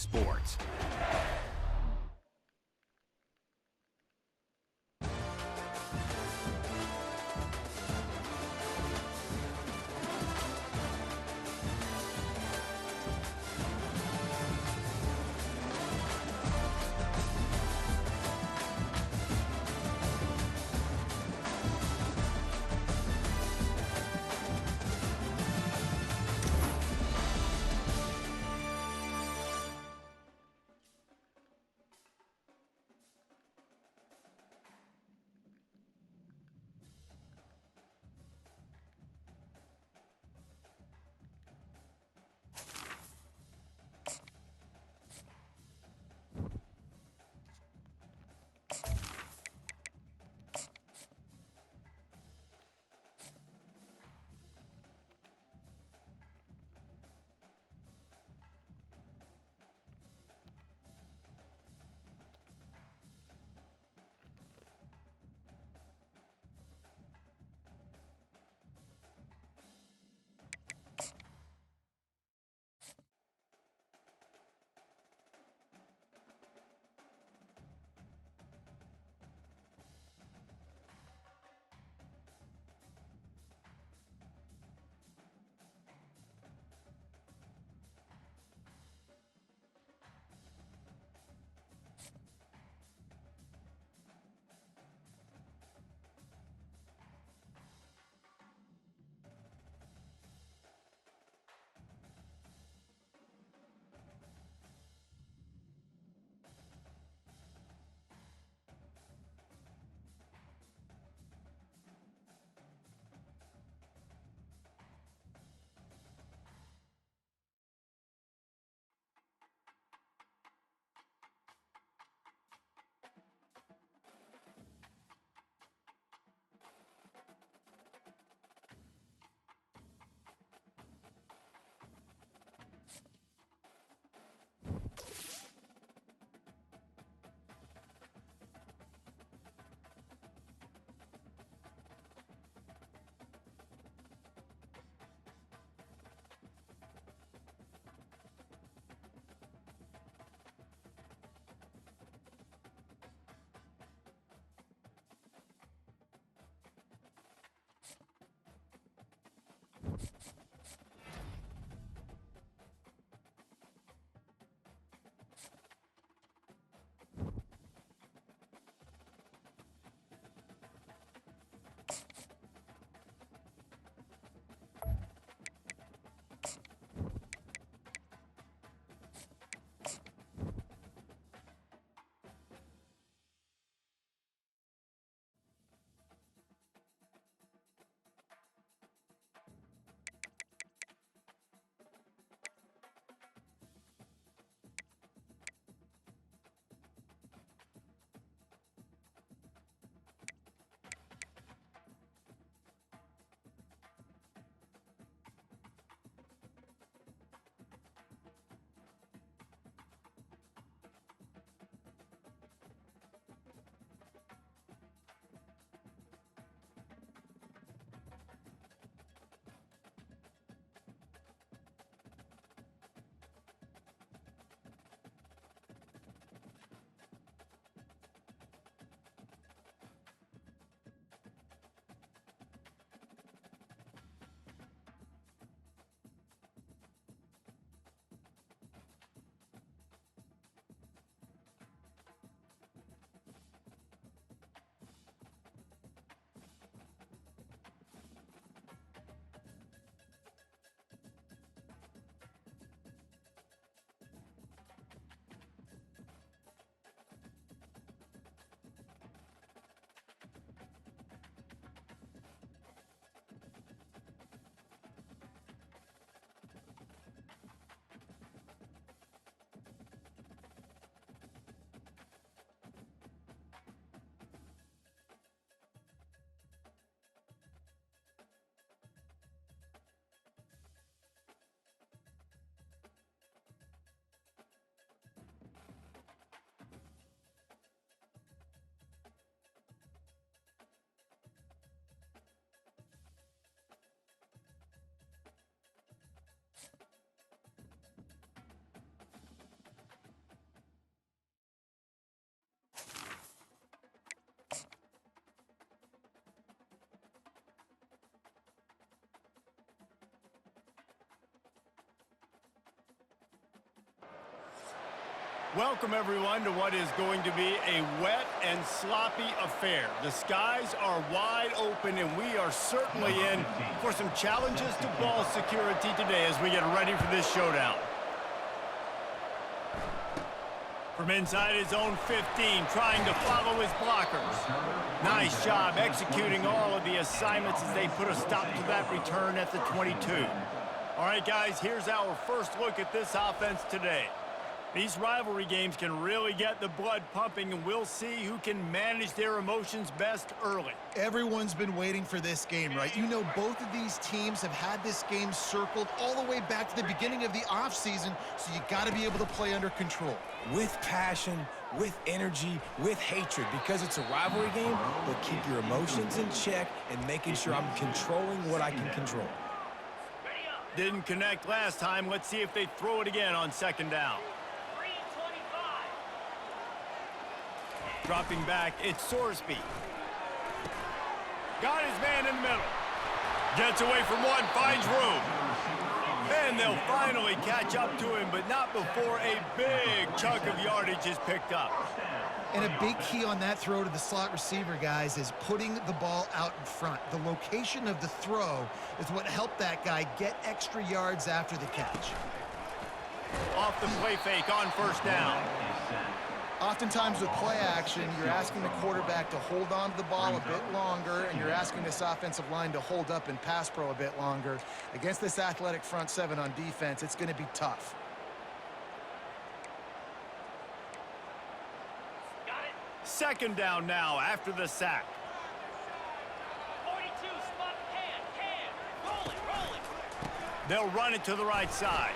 sports. Welcome, everyone, to what is going to be a wet and sloppy affair. The skies are wide open, and we are certainly in for some challenges to ball security today as we get ready for this showdown. From inside his own 15, trying to follow his blockers. Nice job executing all of the assignments as they put a stop to that return at the 22. All right, guys, here's our first look at this offense today. These rivalry games can really get the blood pumping, and we'll see who can manage their emotions best early. Everyone's been waiting for this game, right? You know, both of these teams have had this game circled all the way back to the beginning of the offseason, so you got to be able to play under control. With passion, with energy, with hatred, because it's a rivalry game, but keep your emotions in check and making sure I'm controlling what I can control. Didn't connect last time. Let's see if they throw it again on second down. Dropping back, it's Sorsby. Got his man in the middle. Gets away from one, finds room. And they'll finally catch up to him, but not before a big chunk of yardage is picked up. And a big key on that throw to the slot receiver, guys, is putting the ball out in front. The location of the throw is what helped that guy get extra yards after the catch. Off the play fake on first down. Oftentimes with play action, you're asking the quarterback to hold on to the ball a bit longer, and you're asking this offensive line to hold up in pass pro a bit longer. Against this athletic front seven on defense, it's going to be tough. Second down now after the sack. 42, spot, rolling. They'll run it to the right side.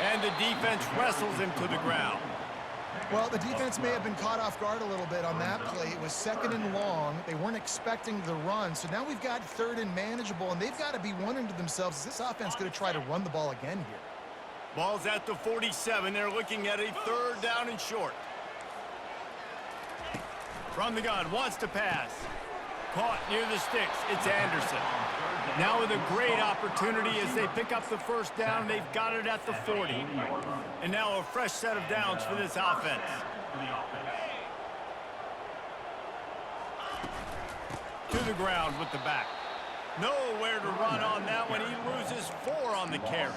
And the defense wrestles him to the ground. Well, the defense may have been caught off guard a little bit on that play. It was second and long. They weren't expecting the run. So now we've got third and manageable, and they've got to be wondering to themselves, is this offense going to try to run the ball again here? Ball's at the 47. They're looking at a third down and short. From the gun, wants to pass. Caught near the sticks. It's Anderson. Now with a great opportunity as they pick up the first down. They've got it at the 40. And now a fresh set of downs for this offense. To the ground with the back. Nowhere to run on that one. He loses 4 on the carry.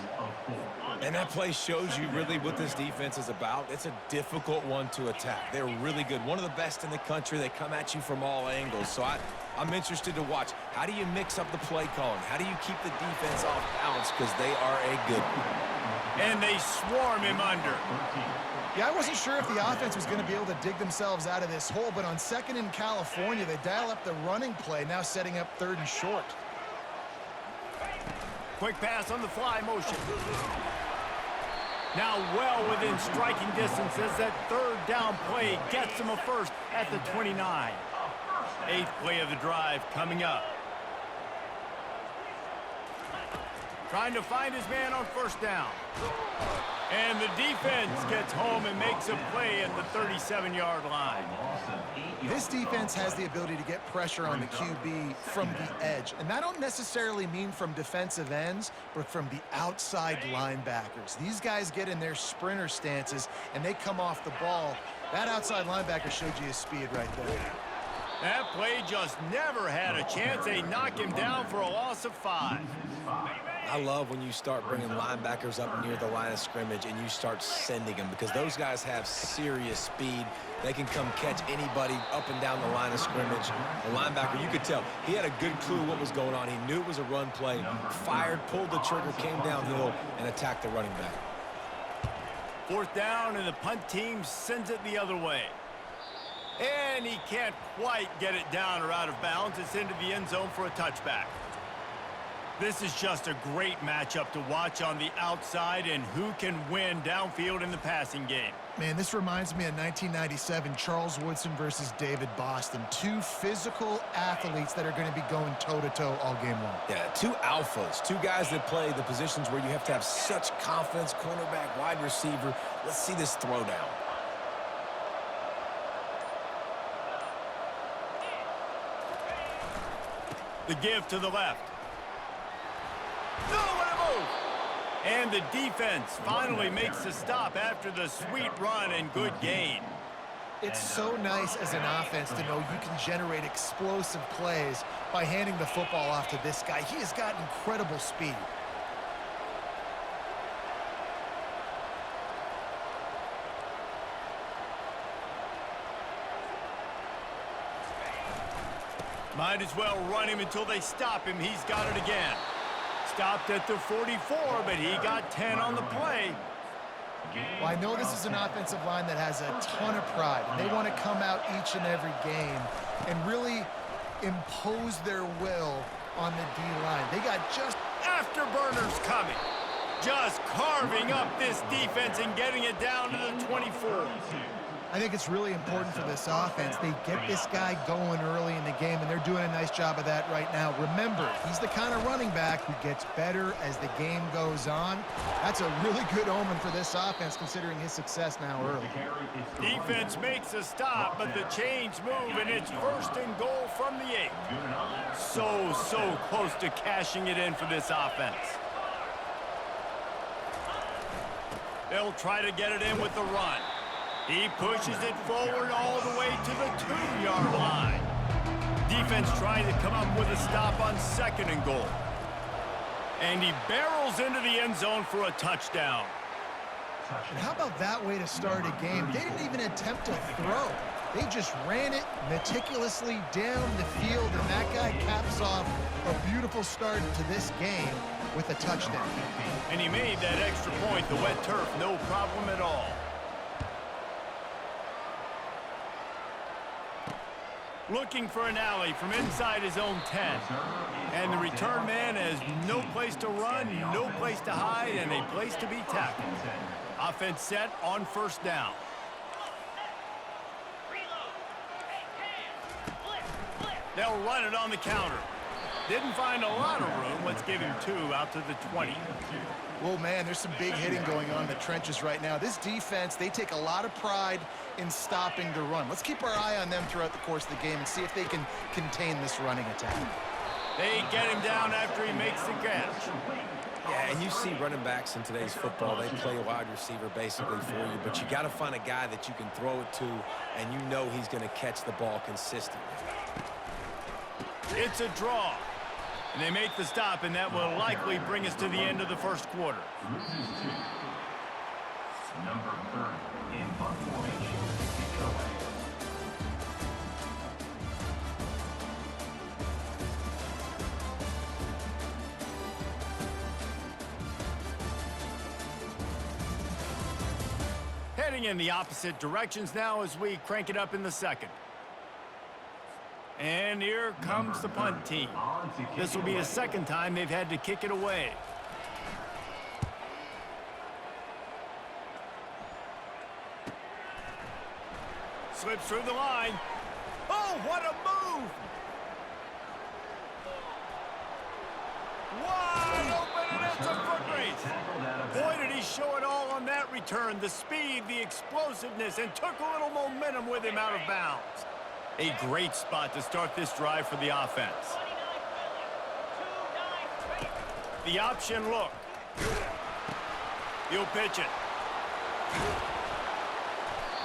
And that play shows you really what this defense is about. It's a difficult one to attack. They're really good. One of the best in the country. They come at you from all angles. So I'm interested to watch. How do you mix up the play calling? How do you keep the defense off balance? Because they are a good one. And they swarm him under. Yeah, I wasn't sure if the offense was going to be able to dig themselves out of this hole, but on second in California, they dial up the running play, now setting up third and short. Quick pass on the fly motion. Now well within striking distance as that third down play gets him a first at the 29. 8th play of the drive coming up. Trying to find his man on first down. And the defense gets home and makes a play at the 37-yard line. This defense has the ability to get pressure on the QB from the edge. And I don't necessarily mean from defensive ends, but from the outside linebackers. These guys get in their sprinter stances, and they come off the ball. That outside linebacker showed you his speed right there. That play just never had a chance. They knock him down for a loss of 5. I love when you start bringing linebackers up near the line of scrimmage and you start sending them, because those guys have serious speed. They can come catch anybody up and down the line of scrimmage. The linebacker, you could tell, he had a good clue what was going on. He knew it was a run play, fired, pulled the trigger, came downhill, and attacked the running back. 4th down, and the punt team sends it the other way. And he can't quite get it down or out of bounds. It's into the end zone for a touchback. This is just a great matchup to watch on the outside, and who can win downfield in the passing game. Man, this reminds me of 1997, Charles Woodson versus David Boston. 2 physical athletes that are going to be going toe-to-toe all game long. Yeah, 2 alphas, 2 guys that play the positions where you have to have such confidence, cornerback, wide receiver. Let's see this throwdown. The give to the left. No, what a move! And the defense finally makes a stop after the sweet run and good gain. It's so nice as an offense to know you can generate explosive plays by handing the football off to this guy. He has got incredible speed. Might as well run him until they stop him. He's got it again. Stopped at the 44, but he got 10 on the play. Well, I know this is an offensive line that has a ton of pride, and they want to come out each and every game and really impose their will on the D-line. They got just afterburners coming. Just carving up this defense and getting it down to the 24. I think it's really important for this offense. They get this guy going early in the game, and they're doing a nice job of that right now. Remember, he's the kind of running back who gets better as the game goes on. That's a really good omen for this offense, considering his success now early. Defense makes a stop, but the chains move, and it's 1st and goal from the 8. So close to cashing it in for this offense. They'll try to get it in with the run. He pushes it forward all the way to the 2-yard line. Defense trying to come up with a stop on 2nd and goal. And he barrels into the end zone for a touchdown. And how about that way to start a game? They didn't even attempt to throw. They just ran it meticulously down the field, and that guy caps off a beautiful start to this game with a touchdown. And he made that extra point, the wet turf, no problem at all. Looking for an alley from inside his own 10. And the return man has no place to run, no place to hide, and a place to be tackled. Offense set on 1st down. They'll run it on the counter. Didn't find a lot of room. Let's give him 2 out to the 20. Well, man, there's some big hitting going on in the trenches right now. This defense, they take a lot of pride in stopping the run. Let's keep our eye on them throughout the course of the game and see if they can contain this running attack. They get him down after he makes the catch. Yeah, and you see running backs in today's football, they play wide receiver basically for you, but you got to find a guy that you can throw it to, and you know he's going to catch the ball consistently. It's a draw. And they make the stop, and that will likely bring us to the end of the 1st quarter. Number 30 in punt formation. Heading in the opposite directions now as we crank it up in the 2nd. And here comes the punt team. This will be the 2nd time they've had to kick it away. Slips through the line. Oh, what a move! Wide open, and it's a foot race. Boy, did he show it all on that return. The speed, the explosiveness, and took a little momentum with him out of bounds. A great spot to start this drive for the offense. The option look. He'll pitch it.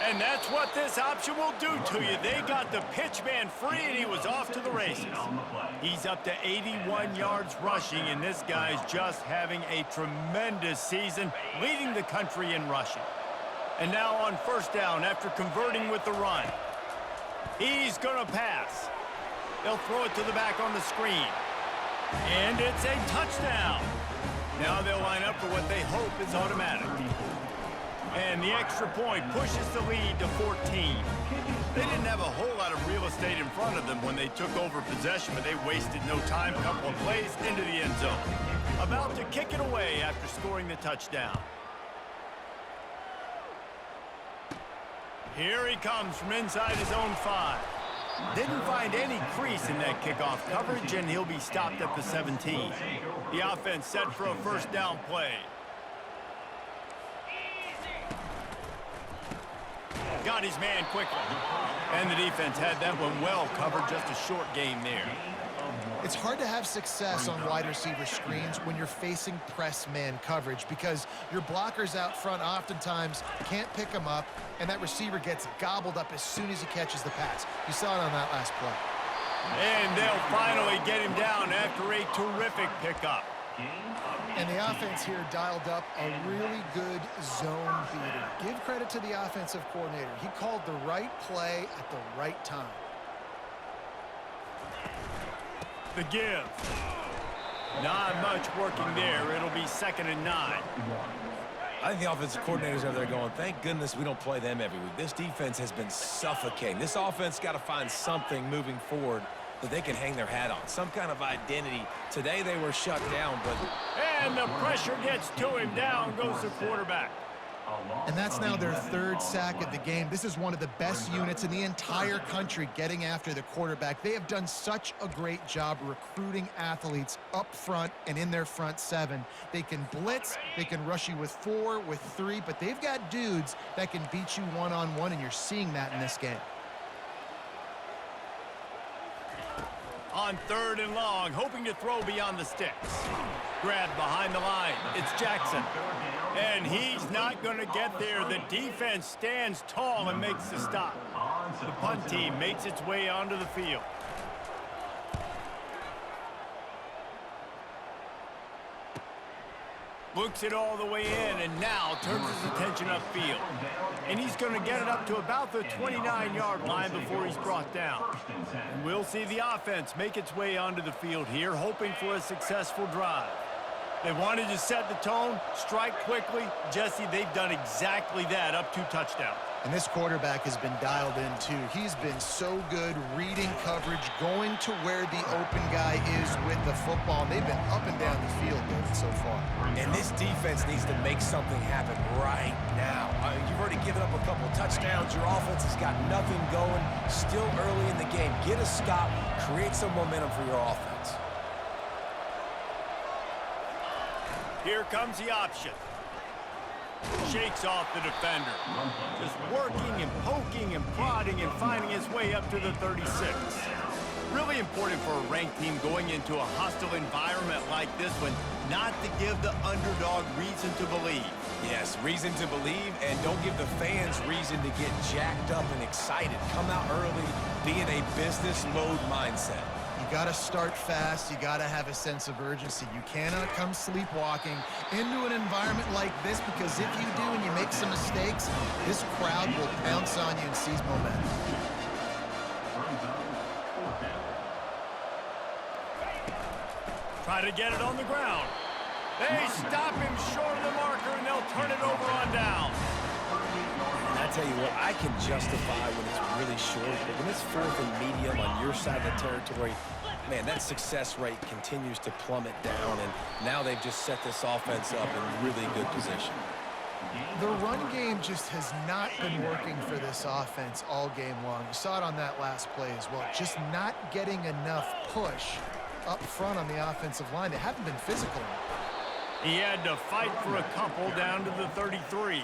And that's what this option will do to you. They got the pitch man free, and he was off to the races. He's up to 81 yards rushing, and this guy's just having a tremendous season, leading the country in rushing. And now on 1st down after converting with the run. He's going to pass. They'll throw it to the back on the screen. And it's a touchdown. Now they'll line up for what they hope is automatic. And the extra point pushes the lead to 14. They didn't have a whole lot of real estate in front of them when they took over possession, but they wasted no time. Couple of plays into the end zone. About to kick it away after scoring the touchdown. Here he comes from inside his own 5. Didn't find any crease in that kickoff coverage, and he'll be stopped at the 17. The offense set for a 1st down play. Got his man quickly. And the defense had that one well covered, just a short game there. It's hard to have success on wide receiver screens when you're facing press man coverage because your blockers out front oftentimes can't pick them up, and that receiver gets gobbled up as soon as he catches the pass. You saw it on that last play. And they'll finally get him down after a terrific pickup. And the offense here dialed up a really good zone beater. Give credit to the offensive coordinator. He called the right play at the right time. The give. Not much working there. It'll be 2nd and 9. I think the offensive coordinators over there going, thank goodness we don't play them every week. This defense has been suffocating. This offense got to find something moving forward that they can hang their hat on, some kind of identity. Today they were shut down, but... And the pressure gets to him. Down goes the quarterback. And that's now their 3rd sack of the game. This is one of the best units in the entire country getting after the quarterback. They have done such a great job recruiting athletes up front and in their front 7. They can blitz, they can rush you with 4, with 3, but they've got dudes that can beat you one-on-one, and you're seeing that in this game. On 3rd and long, hoping to throw beyond the sticks. Grabbed behind the line. It's Jackson. And he's not going to get there. The defense stands tall and makes the stop. The punt team makes its way onto the field. Looks it all the way in and now turns his attention upfield. And he's going to get it up to about the 29-yard line before he's brought down. And we'll see the offense make its way onto the field here, hoping for a successful drive. They wanted to set the tone, strike quickly. Jesse, they've done exactly that, up 2 touchdowns. And this quarterback has been dialed in, too. He's been so good reading coverage, going to where the open guy is with the football. And they've been up and down the field with it so far. And this defense needs to make something happen right now. You've already given up a couple touchdowns. Your offense has got nothing going. Still early in the game. Get a stop. Create some momentum for your offense. Here comes the option. Shakes off the defender. Just working and poking and prodding and finding his way up to the 36. Really important for a ranked team going into a hostile environment like this one, not to give the underdog reason to believe. Yes, reason to believe, and don't give the fans reason to get jacked up and excited. Come out early, be in a business mode mindset. You got to start fast. You got to have a sense of urgency. You cannot come sleepwalking into an environment like this, because if you do and you make some mistakes, this crowd will pounce on you and seize momentum. Try to get it on the ground. They stop him short of the marker, and they'll turn it over on down. And I tell you what, I can justify when it's really short, but when it's 4th and medium on your side of the territory, man, that success rate continues to plummet down, and now they've just set this offense up in really good position. The run game just has not been working for this offense all game long. You saw it on that last play as well. Just not getting enough push up front on the offensive line. They haven't been physical enough. He had to fight for a couple down to the 33.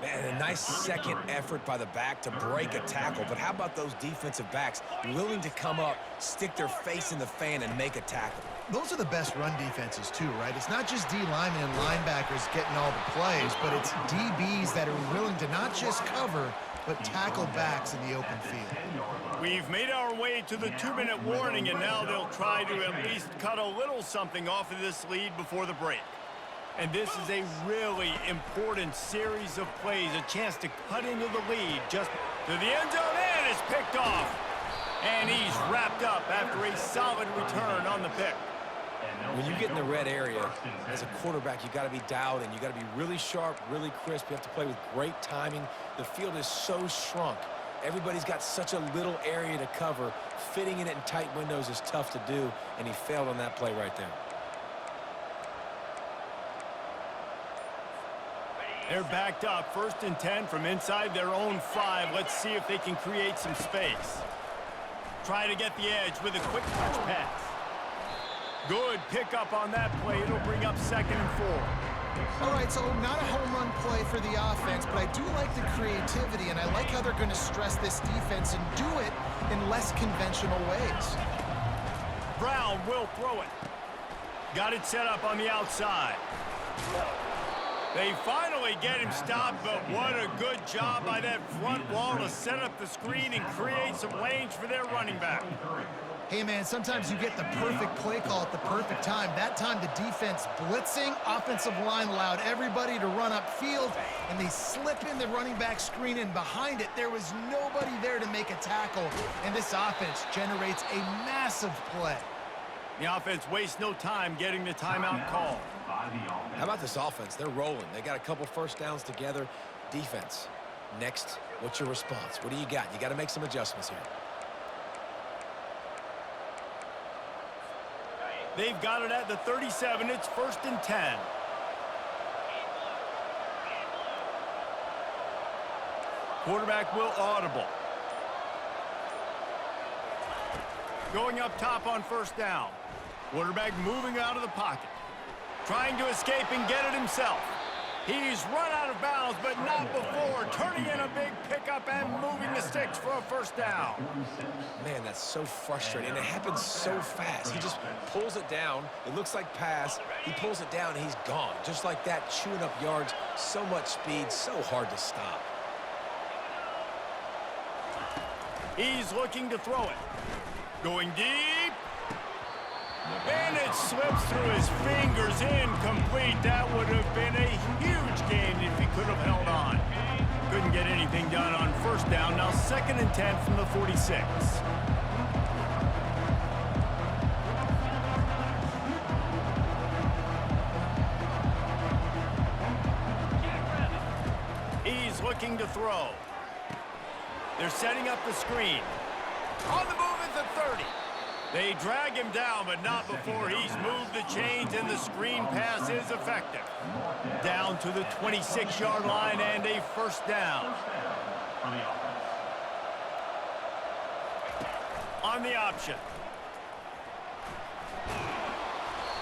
Man, a nice second effort by the back to break a tackle. But how about those defensive backs willing to come up, stick their face in the fan, and make a tackle? Those are the best run defenses too, right? It's not just D linemen and linebackers getting all the plays, but it's DBs that are willing to not just cover, but tackle backs in the open field. We've made our way to the 2-minute warning, and now they'll try to at least cut a little something off of this lead before the break. And this is a really important series of plays, a chance to cut into the lead just to the end zone, and it's picked off. And he's wrapped up after a solid return on the pick. When you get in the red area, as a quarterback, you got to be dialed in. You got to be really sharp, really crisp. You have to play with great timing. The field is so shrunk. Everybody's got such a little area to cover. Fitting in it in tight windows is tough to do, and he failed on that play right there. They're backed up, 1st and 10 from inside their own 5. Let's see if they can create some space. Try to get the edge with a quick touch pass. Good pickup on that play. It'll bring up 2nd and 4. All right, so not a home run play for the offense, but I do like the creativity, and I like how they're going to stress this defense and do it in less conventional ways. Brown will throw it. Got it set up on the outside. They finally get him stopped, but what a good job by that front wall to set up the screen and create some lanes for their running back. Hey, man, sometimes you get the perfect play call at the perfect time. That time, the defense blitzing, offensive line allowed everybody to run upfield, and they slip in the running back screen, and behind it, there was nobody there to make a tackle, and this offense generates a massive play. The offense wastes no time getting the timeout call. How about this offense? They're rolling. They got a couple first downs together. Defense. Next, what's your response? What do you got? You got to make some adjustments here. They've got it at the 37. It's 1st and 10. Quarterback will audible. Going up top on 1st down. Quarterback moving out of the pocket. Trying to escape and get it himself. He's run out of bounds, but not before. Turning in a big pickup and moving the sticks for a 1st down. Man, that's so frustrating. And it happens so fast. He just pulls it down. It looks like pass. He pulls it down, and he's gone. Just like that, chewing up yards. So much speed, so hard to stop. He's looking to throw it. Going deep. And it slips through his fingers, incomplete. That would have been a huge gain if he could have held on. Couldn't get anything done on 1st down. Now 2nd and 10 from the 46. He's looking to throw. They're setting up the screen. On the move at the 30. They drag him down, but not before he's moved the chains, and the screen pass is effective. Down to the 26-yard line and a 1st down. On the option.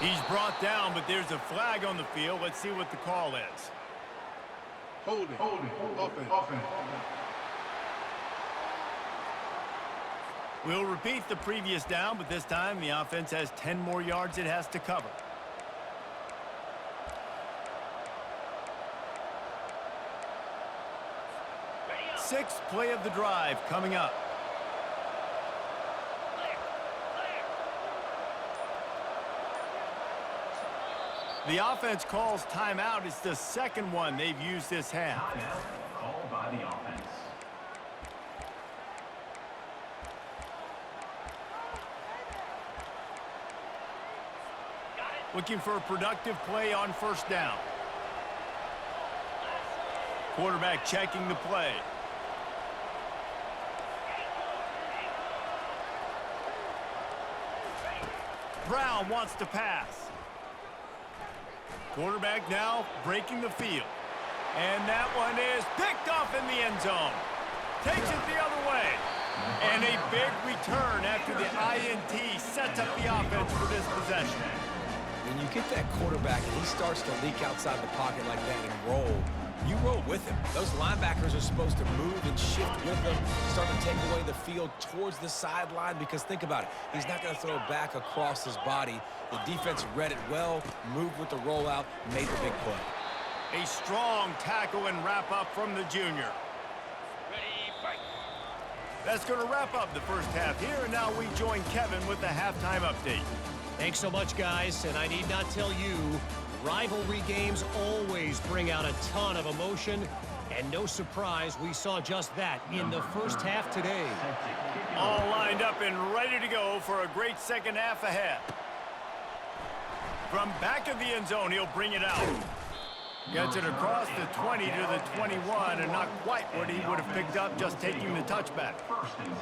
He's brought down, but there's a flag on the field. Let's see what the call is. Holding. Offense. We'll repeat the previous down, but this time the offense has 10 more yards it has to cover. Sixth play of the drive coming up. The offense calls timeout. It's the 2nd one they've used this half. Timeout called by the offense. Looking for a productive play on 1st down. Quarterback checking the play. Brown wants to pass. Quarterback now breaking the field. And that one is picked off in the end zone. Takes it the other way. And a big return after the INT sets up the offense for this possession. When you get that quarterback and he starts to leak outside the pocket like that and roll, you roll with him. Those linebackers are supposed to move and shift with them, start to take away the field towards the sideline, because think about it. He's not going to throw back across his body. The defense read it well, moved with the rollout, made the big play. A strong tackle and wrap up from the junior. Ready, fight. That's going to wrap up the 1st half here, and now we join Kevin with the halftime update. Thanks so much, guys, and I need not tell you, rivalry games always bring out a ton of emotion, and no surprise we saw just that in the 1st half today. All lined up and ready to go for a great 2nd half ahead. From back of the end zone, he'll bring it out. Gets it across the 20 to the 21, and not quite what he would have picked up just taking the touchback.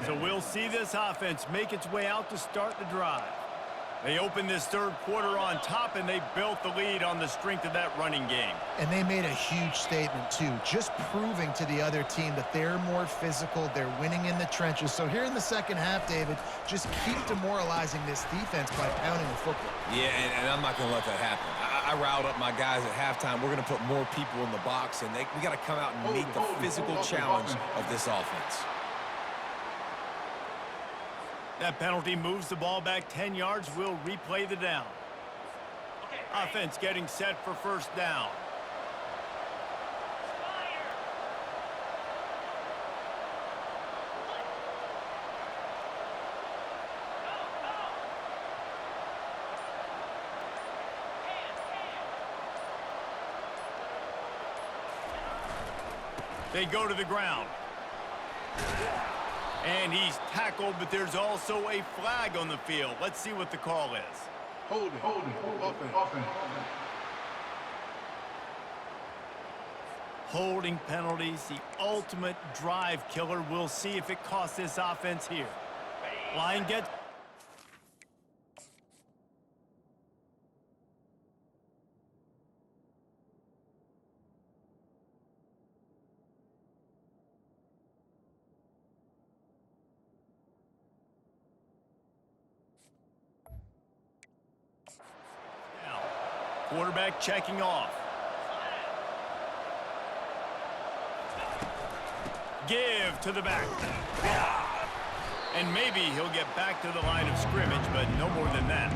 So we'll see this offense make its way out to start the drive. They opened this 3rd quarter on top, and they built the lead on the strength of that running game. And they made a huge statement, too, just proving to the other team that they're more physical, they're winning in the trenches. So here in the 2nd half, David, just keep demoralizing this defense by pounding the football. Yeah, and I'm not going to let that happen. I riled up my guys at halftime. We're going to put more people in the box, and we got to come out and meet the physical challenge of this offense. That penalty moves the ball back 10 yards. We'll replay the down. Offense getting set for first down. They go to the ground. And he's tackled, but there's also a flag on the field. Let's see what the call is. Hold it. Offense. Holding penalties, the ultimate drive killer. We'll see if it costs this offense here. Line gets... Quarterback checking off. Give to the back. And maybe he'll get back to the line of scrimmage, but no more than that.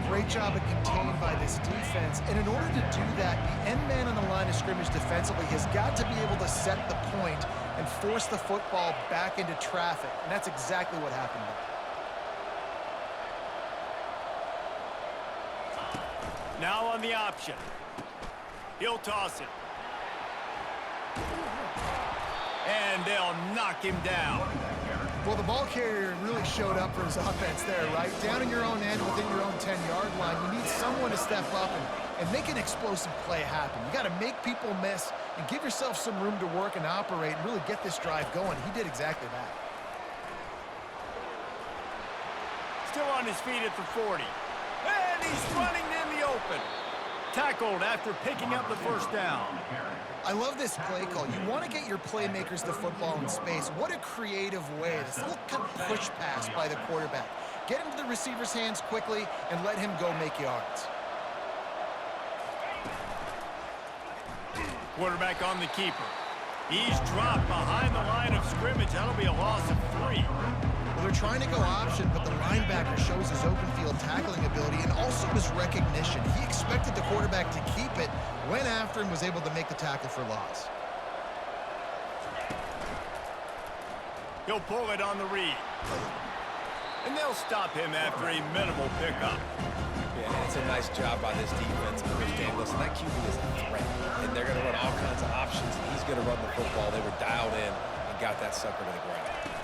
Great job of contained by this defense. And in order to do that, the end man on the line of scrimmage defensively has got to be able to set the point and force the football back into traffic. And that's exactly what happened there. Now on the option. He'll toss it. And they'll knock him down. Well, the ball carrier really showed up for his offense there, right? Down in your own end, within your own 10-yard line, you need someone to step up and make an explosive play happen. You got to make people miss and give yourself some room to work and operate and really get this drive going. He did exactly that. Still on his feet at the 40. And he's running in the open. Tackled after picking up the first down. I love this play call. You want to get your playmakers the football in space. What a creative way. This little kind of push pass by the quarterback. Get him to the receiver's hands quickly and let him go make yards. Quarterback on the keeper. He's dropped behind the line of scrimmage. That'll be a loss of 3. Well, they're trying to go option, but the linebacker shows his open field tackling ability and also his recognition. He expected the quarterback to keep it, went after him, was able to make the tackle for loss. He'll pull it on the read. And they'll stop him after a minimal pickup. Yeah, and it's a nice job by this defense. Understand, listen, that QB is a threat, and they're going to run all kinds of options, and he's going to run the football. They were dialed in and got that sucker to the ground.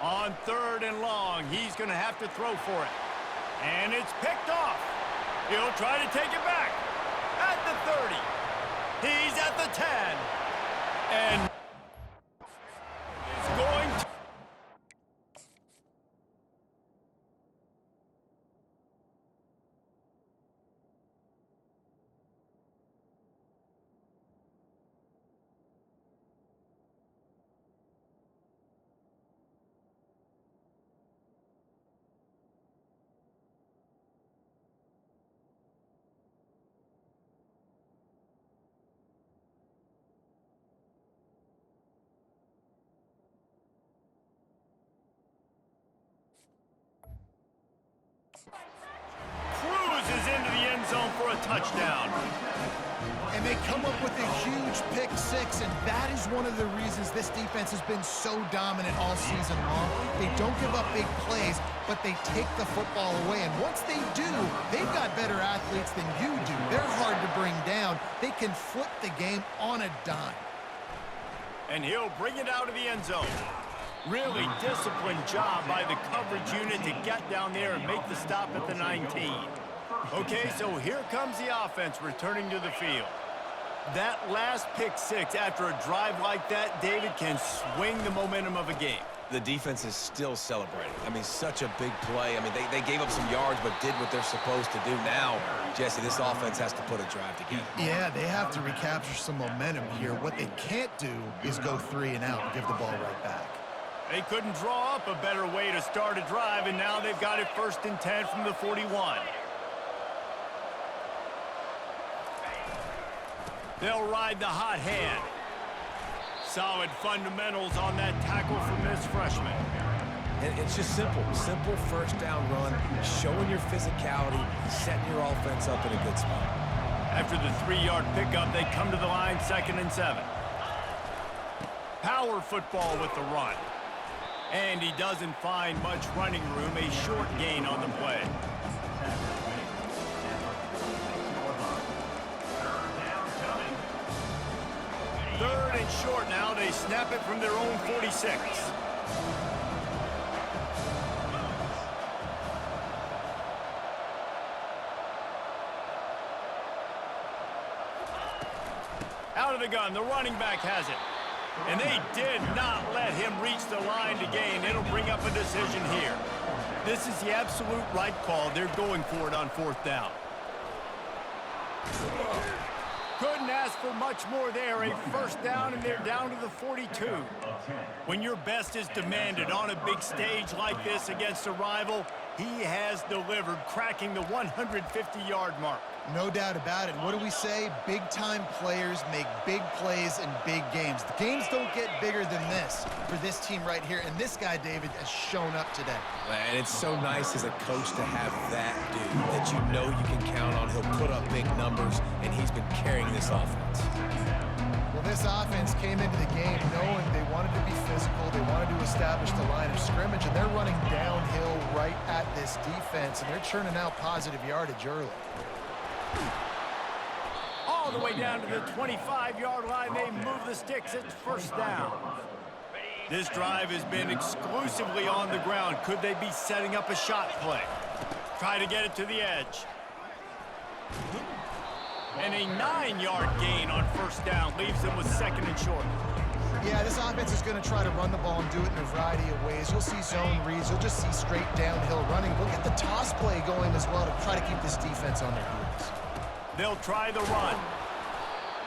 On 3rd and long, he's going to have to throw for it. And it's picked off. He'll try to take it back. At the 30. He's at the 10. And he's going to... Cruises into the end zone for a touchdown. And they come up with a huge pick six, and that is one of the reasons this defense has been so dominant all season long. They don't give up big plays, but they take the football away. And once they do, they've got better athletes than you do. They're hard to bring down. They can flip the game on a dime. And he'll bring it out of the end zone. Really disciplined job by the coverage unit to get down there and make the stop at the 19. Okay, so here comes the offense returning to the field. That last pick six after a drive like that, David, can swing the momentum of a game. The defense is still celebrating. I mean, such a big play. I mean, they gave up some yards but did what they're supposed to do. Now, Jesse, this offense has to put a drive together. Yeah, they have to recapture some momentum here. What they can't do is go 3 and out and give the ball right back. They couldn't draw up a better way to start a drive, and now they've got it 1st and 10 from the 41. They'll ride the hot hand. Solid fundamentals on that tackle from this freshman. And it's just simple first down run, showing your physicality, setting your offense up in a good spot. After the 3-yard pickup, they come to the line, 2nd and 7. Power football with the run. And he doesn't find much running room, a short gain on the play. Third and short now. They snap it from their own 46. Out of the gun, the running back has it. And they did not let him reach the line to gain. It'll bring up a decision here. This is the absolute right call. They're going for it on 4th down. Couldn't ask for much more there. A first down, and they're down to the 42. When your best is demanded on a big stage like this against a rival, he has delivered, cracking the 150-yard mark. No doubt about it. What do we say? Big-time players make big plays in big games. The games don't get bigger than this for this team right here, and this guy, David, has shown up today. And it's so nice as a coach to have that dude that you know you can count on. He'll put up big numbers, and he's been carrying this offense. Well, this offense came into the game knowing they wanted to be physical, they wanted to establish the line of scrimmage, and they're running downhill right at this defense, and they're churning out positive yardage early. All the way down to the 25-yard line, they move the sticks. It's first down. This drive has been exclusively on the ground. Could they be setting up a shot play? Try to get it to the edge. And a 9-yard gain on first down leaves them with 2nd and short. Yeah, this offense is going to try to run the ball and do it in a variety of ways. You'll see zone reads. You'll just see straight downhill running. We'll get the toss play going as well to try to keep this defense on their heels. They'll try the run.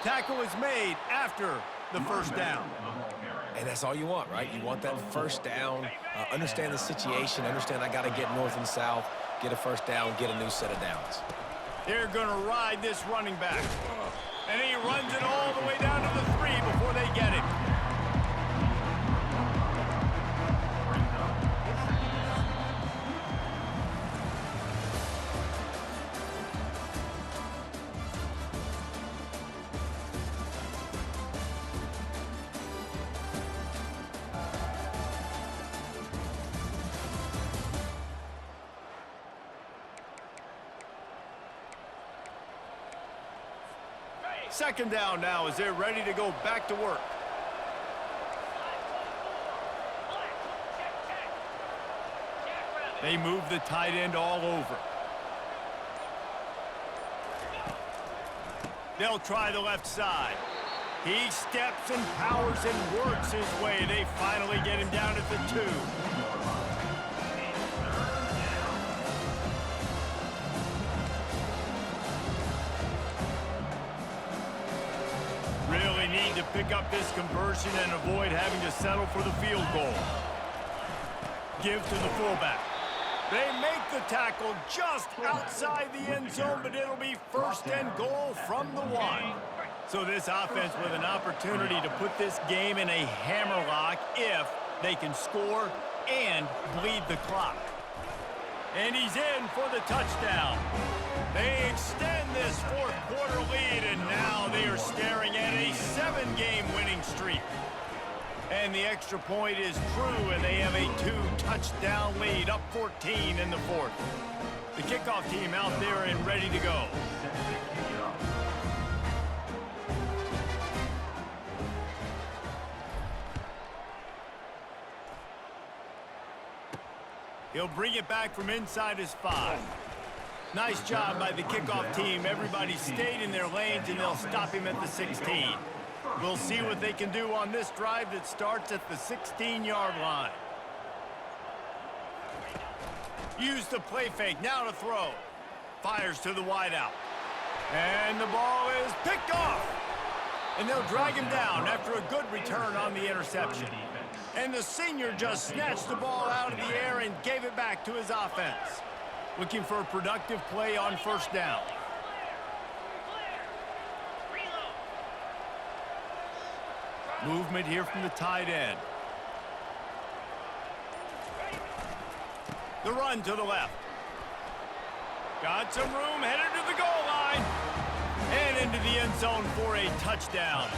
Tackle is made after the first down. And that's all you want, right? You want that first down, understand the situation, understand I got to get north and south, get a first down, get a new set of downs. They're going to ride this running back. And he runs it all the way down to the 3 before they get him. Second down now as they're ready to go back to work. They move the tight end all over. They'll try the left side. He steps and powers and works his way. They finally get him down at the 2. Really need to pick up this conversion and avoid having to settle for the field goal. Give to the fullback. They make the tackle just outside the end zone, but it'll be 1st and goal from the 1. So this offense with an opportunity to put this game in a hammerlock if they can score and bleed the clock. And he's in for the touchdown. They extend this 4th quarter lead, and now they are staring at a 7-game winning streak. And the extra point is true, and they have a 2-touchdown lead, up 14 in the 4th. The kickoff team out there and ready to go. He'll bring it back from inside his 5. Nice job by the kickoff team. Everybody stayed in their lanes, and they'll stop him at the 16. We'll see what they can do on this drive that starts at the 16-yard line. Use the play fake. Now to throw. Fires to the wideout. And the ball is picked off. And they'll drag him down after a good return on the interception. And the senior just snatched the ball out of the air and gave it back to his offense. Looking for a productive play on first down. Movement here from the tight end. The run to the left. Got some room, headed to the goal line. And into the end zone for a touchdown.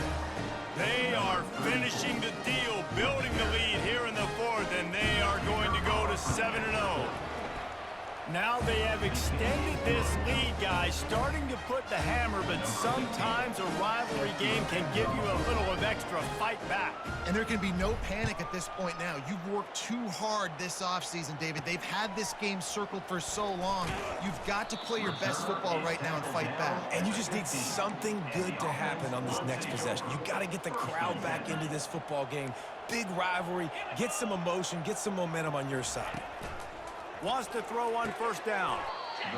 They are finishing the deal, building the lead here in the fourth, and they are going to go to 7-0. Now they have extended this lead, guys, starting to put the hammer, but sometimes a rivalry game can give you a little of extra fight back. And there can be no panic at this point now. You've worked too hard this offseason, David. They've had this game circled for so long. You've got to play your best football right now and fight back. And you just need something good to happen on this next possession. You got to get the crowd back into this football game. Big rivalry. Get some emotion. Get some momentum on your side. Wants to throw on first down.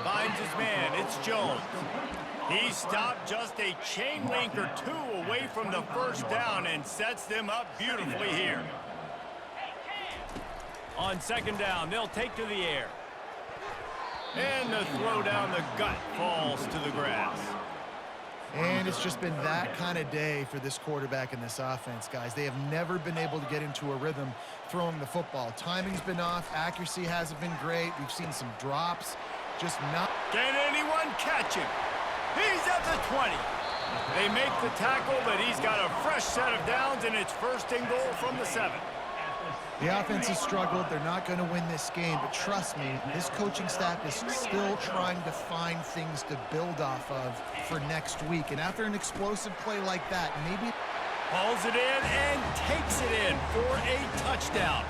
Finds his man. It's Jones. He stopped just a chain link or two away from the first down and sets them up beautifully here. On second down, they'll take to the air. And the throw down the gut falls to the grass. And it's just been that kind of day for this quarterback and this offense, guys. They have never been able to get into a rhythm throwing the football. Timing's been off. Accuracy hasn't been great. We've seen some drops. Just not. Can anyone catch him? He's at the 20. They make the tackle, but he's got a fresh set of downs, and it's first and goal from the 7. The offense has struggled. They're not going to win this game, but trust me, this coaching staff is still trying to find things to build off of for next week. And after an explosive play like that, maybe hauls it in and takes it in for a touchdown.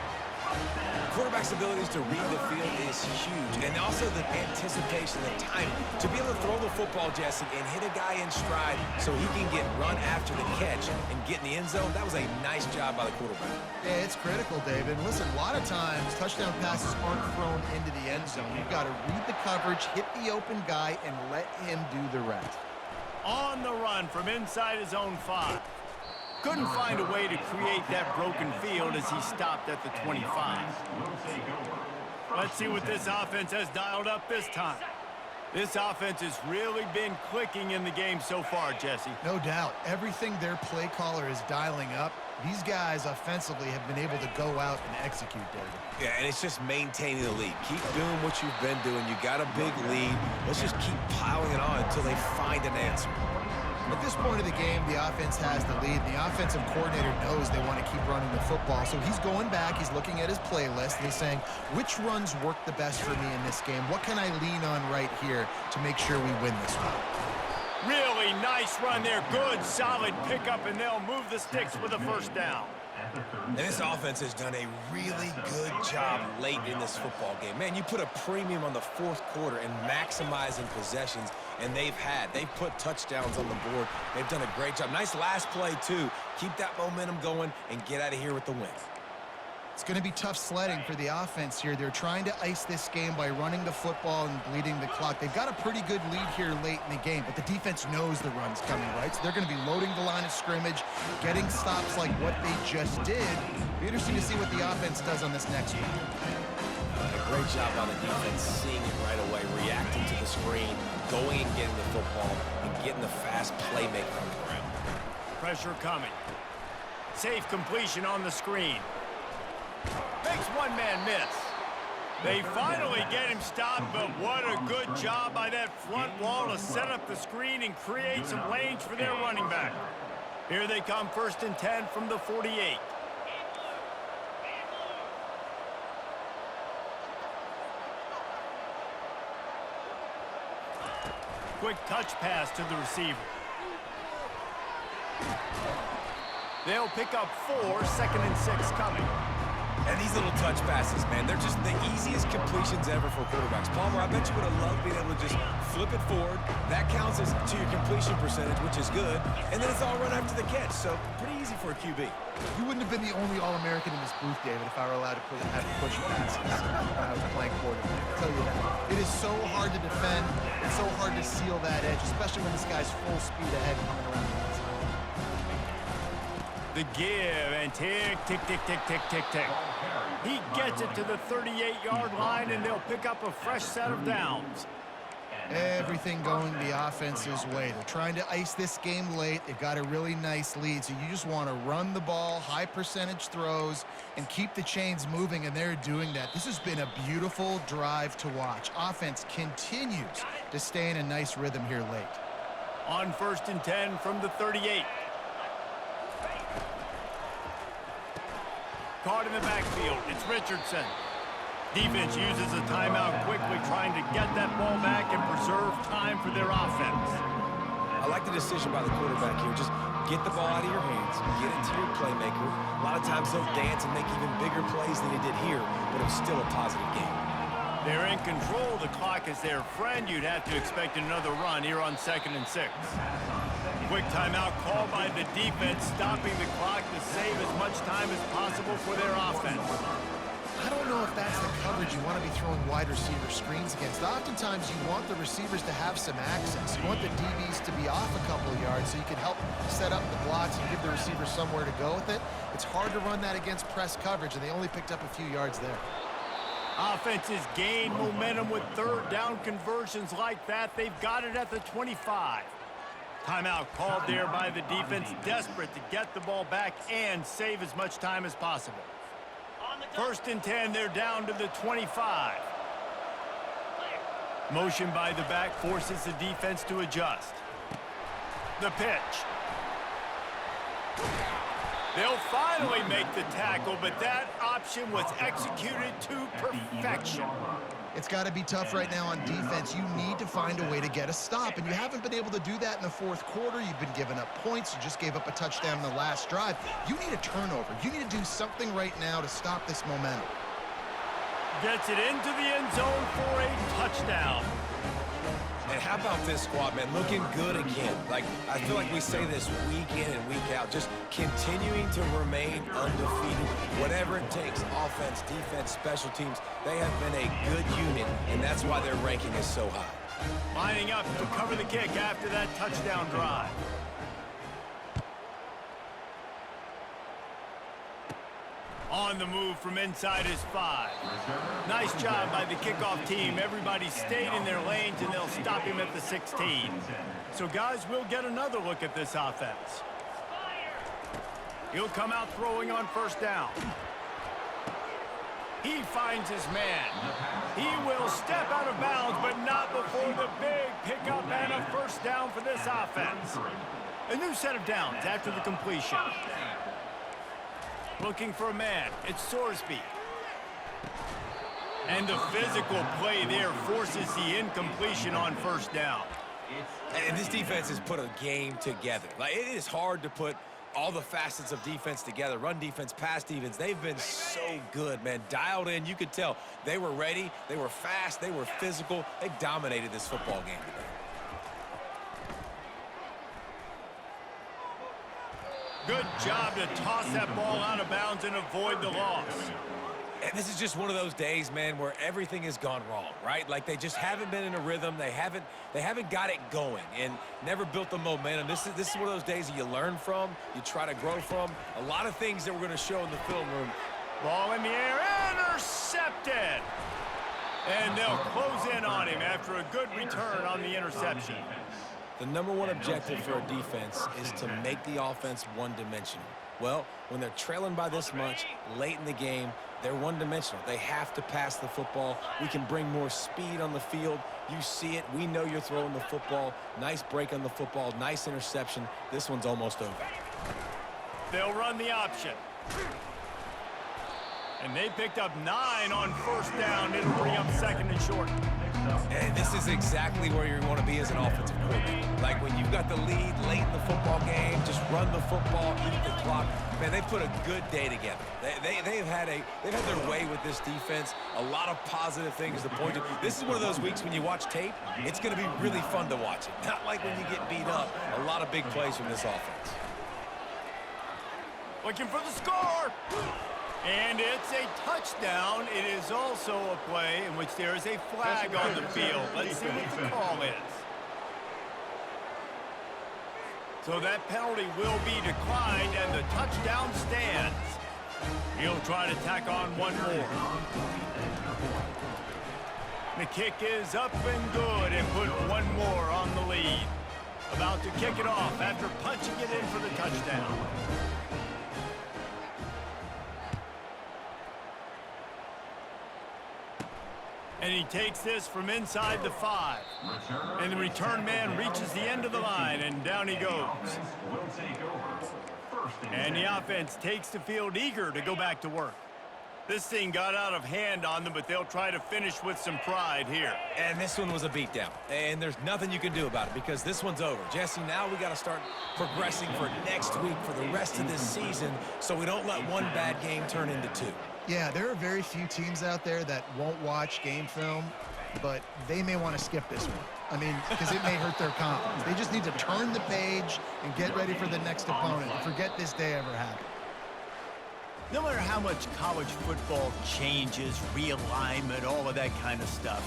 Quarterback's abilities to read the field is huge, and also the anticipation, the timing. To be able to throw the football, Jesse, and hit a guy in stride so he can get run after the catch and get in the end zone, that was a nice job by the quarterback. Yeah, it's critical, David. Listen, a lot of times touchdown passes aren't thrown into the end zone. You've got to read the coverage, hit the open guy, and let him do the rest. On the run from inside his own 5. Couldn't find a way to create that broken field as he stopped at the 25. Let's see what this offense has dialed up this time. This offense has really been clicking in the game so far, Jesse. No doubt. Everything their play caller is dialing up, these guys offensively have been able to go out and execute, David. Yeah, and it's just maintaining the lead. Keep doing what you've been doing. You got a big lead. Let's just keep piling it on until they find an answer. At this point of the game, the offense has the lead. The offensive coordinator knows they want to keep running the football. So he's going back, he's looking at his playlist, and he's saying, which runs work the best for me in this game? What can I lean on right here to make sure we win this one? Really nice run there. Good, solid pickup, and they'll move the sticks with a first down. And this offense has done a really good job late in this football game. Man, you put a premium on the fourth quarter and maximizing possessions, and they've put touchdowns on the board. They've done a great job. Nice last play, too. Keep that momentum going and get out of here with the win. It's going to be tough sledding for the offense here. They're trying to ice this game by running the football and bleeding the clock. They've got a pretty good lead here late in the game, but the defense knows the run's coming, right? So they're going to be loading the line of scrimmage, getting stops like what they just did. Be interesting to see what the offense does on this next one. A great job by the defense, seeing it right away, reacting to the screen, going and getting the football, and getting the fast playmaker on the ground. Pressure coming. Safe completion on the screen. Makes one man miss. They finally get him stopped, but what a good job by that front wall to set up the screen and create some lanes for their running back. Here they come, 1st and 10 from the 48. Quick touch pass to the receiver. They'll pick up 4, 2nd and 6 coming. And these little touch passes, man, they're just the easiest completions ever for quarterbacks. Palmer, I bet you would have loved being able to just flip it forward. That counts as to your completion percentage, which is good. And then it's all run after the catch, so pretty easy for a QB. You wouldn't have been the only All-American in this booth, David, if I were allowed to have push passes when I was playing quarterback. I'll tell you that. It is so hard to defend. It's so hard to seal that edge, especially when this guy's full speed ahead coming around the outside. The give and tick, tick, tick, tick, tick, tick, tick. He gets it to the 38-yard line, and they'll pick up a fresh set of downs. Everything going the offense's way. They're trying to ice this game late. They've got a really nice lead, so you just want to run the ball, high percentage throws, and keep the chains moving, and they're doing that. This has been a beautiful drive to watch. Offense continues to stay in a nice rhythm here late. On 1st and 10 from the 38. Caught in the backfield. It's Richardson. Defense uses a timeout quickly, trying to get that ball back and preserve time for their offense. I like the decision by the quarterback here. Just get the ball out of your hands, get it to your playmaker. A lot of times they'll dance and make even bigger plays than he did here, but it was still a positive game. They're in control. The clock is their friend. You'd have to expect another run here on 2nd and 6. Quick timeout called by the defense, stopping the clock to save as much time as possible for their offense. I don't know if that's the coverage you want to be throwing wide receiver screens against. Oftentimes, you want the receivers to have some access. You want the DBs to be off a couple of yards so you can help set up the blocks and give the receivers somewhere to go with it. It's hard to run that against press coverage, and they only picked up a few yards there. Offenses gain momentum with 3rd down conversions like that. They've got it at the 25. Timeout called there by the defense, desperate to get the ball back and save as much time as possible. 1st and 10, they're down to the 25. Motion by the back forces the defense to adjust. The pitch. They'll finally make the tackle, but that option was executed to perfection. It's got to be tough right now on defense. You need to find a way to get a stop, and you haven't been able to do that in the 4th quarter. You've been giving up points. You just gave up a touchdown in the last drive. You need a turnover. You need to do something right now to stop this momentum. Gets it into the end zone for a touchdown. And how about this squad, man? Looking good again. Like, I feel like we say this week in and week out, just continuing to remain undefeated. Whatever it takes, offense, defense, special teams, they have been a good unit, and that's why their ranking is so high. Lining up to cover the kick after that touchdown drive. On the move from inside his 5. Nice job by the kickoff team. Everybody stayed in their lanes, and they'll stop him at the 16. So, guys, we'll get another look at this offense. He'll come out throwing on 1st down. He finds his man. He will step out of bounds, but not before the big pickup and a 1st down for this offense. A new set of downs after the completion. Looking for a man. It's Sorsby. And the physical play there forces the incompletion on 1st down. And this defense has put a game together. Like, it is hard to put all the facets of defense together. Run defense, pass defense. They've been so good, man. Dialed in. You could tell they were ready. They were fast. They were physical. They dominated this football game today. Good job to toss that ball out of bounds and avoid the loss. And this is just one of those days, man, where everything has gone wrong, right? Like, they just haven't been in a rhythm. They haven't got it going and never built the momentum. This is one of those days that you learn from, you try to grow from. A lot of things that we're going to show in the film room. Ball in the air, intercepted. And they'll close in on him after a good return on the interception. The number one objective for a defense is to make the offense one-dimensional. Well, when they're trailing by this much late in the game, they're one-dimensional. They have to pass the football. We can bring more speed on the field. You see it. We know you're throwing the football. Nice break on the football. Nice interception. This one's almost over. They'll run the option. And they picked up 9 on 1st down. It'll bring up 2nd and short. And this is exactly where you want to be as an offensive coordinator. Like, when you've got the lead late in the football game, just run the football, eat the clock. Man, they put a good day together. They've had their way with this defense. A lot of positive things to point to. This is one of those weeks when you watch tape, it's going to be really fun to watch it. Not like when you get beat up. A lot of big plays from this offense. Looking for the score. And it's a touchdown. It is also a play in which there is a flag on the field. Let's see what the call is. So that penalty will be declined, and the touchdown stands. He'll try to tack on one more. The kick is up and good and put one more on the lead. About to kick it off after punching it in for the touchdown. And he takes this from inside the 5. And the return man reaches the end of the line, and down he goes. And the offense takes the field eager to go back to work. This thing got out of hand on them, but they'll try to finish with some pride here. And this one was a beatdown. And there's nothing you can do about it because this one's over. Jesse, now we got to start progressing for next week for the rest of this season so we don't let one bad game turn into 2. Yeah, there are very few teams out there that won't watch game film, but they may want to skip this one. I mean, because it may hurt their confidence. They just need to turn the page and get ready for the next opponent and forget this day ever happened. No matter how much college football changes, realignment, all of that kind of stuff,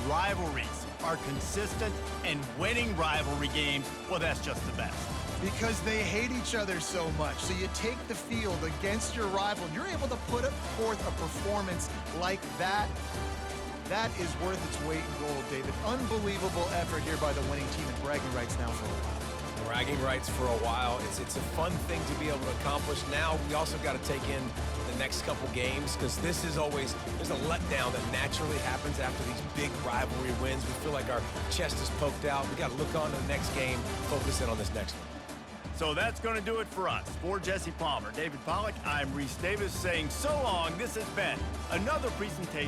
rivalries are consistent, and winning rivalry games, well, that's just the best. Because they hate each other so much. So you take the field against your rival, and you're able to put forth a performance like that. That is worth its weight in gold, David. Unbelievable effort here by the winning team, and bragging rights now for a while. Bragging rights for a while. It's a fun thing to be able to accomplish. Now we also got to take in the next couple games because this is always, there's a letdown that naturally happens after these big rivalry wins. We feel like our chest is poked out. We got to look on to the next game, focus in on this next one. So that's going to do it for us. For Jesse Palmer, David Pollack, I'm Reese Davis saying so long. This has been another presentation